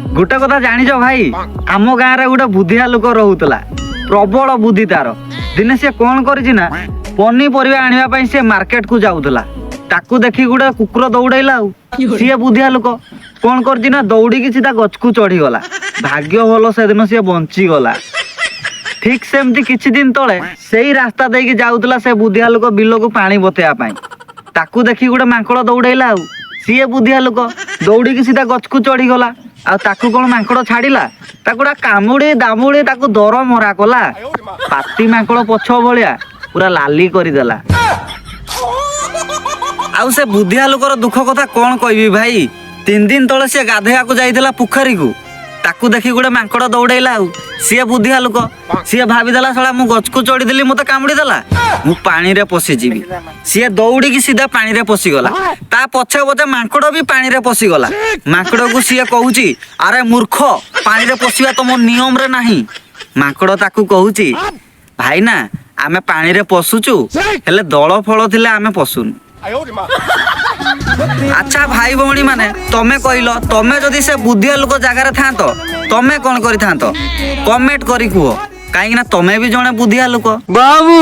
गोटे कथा जानिଛ भाई आम गाँव रे गोटे बुद्धिया लोक रोला प्रबल बुद्धि तार दिने सी कौन करना पनीपरिया आने से मार्केट को जाऊला ताकू देखी गोटे कुकुर दौड़ेला सी बुद्धिया लोक कौन कर दौड़ी सीधा गछ को चढ़ीगला भाग्य भल से दिन सी बंचीगला। ठीक सेमती किछि दिन तले से ही रास्ता देके जाऊला से बुद्धिया लोक बिल को पानी बतेया ताकू देखी गोटे मांकड़ दौड़ेला सी बुद्धिया लोक दौड़ी सीधा गछ को चढ़ीगला ताकू कौन मांकड़ छाड़िला ताकूड़ा कामुड़ी दामुड़ी ताकू दर मरा कला पाती मांकड़ पछ भलिया पूरा लाली करदेला। आउ से बुद्धिया लोकर दुख कथा कौन कहबी भाई 3 दिन तले से गाधेया को जाइथिला पोखरी को ताकू देखी गोटे मांकड़ दौड़ेला सी बुद्धिया लोक सी भाविदेला साला मु गछ को चढ़ीदेली मते कामुड़ी देला मु पानी रे पशिजीबी सी दौड़ी की सीधा पानी रे पशिगला ता पछे पछे मांकड़ भी पानी रे पशिगला मांकड़ को सी कहूची अरे मूर्ख पानी रे पशिबा तुम नियम रे नाही मांकड़ ताकू कहूची भाई ना आमे पानी रे पशुचु हेले दଳ फळ थिले आमे पशुन। अच्छा भाई भौणी माने तमे कहिलो तमे जदि से बुद्धिया लोक जगार थांतो तमे कौन करि थांतो कमेंट करी कुहो काहे ना तमे भी जणे बुद्धिया लोक बाबू।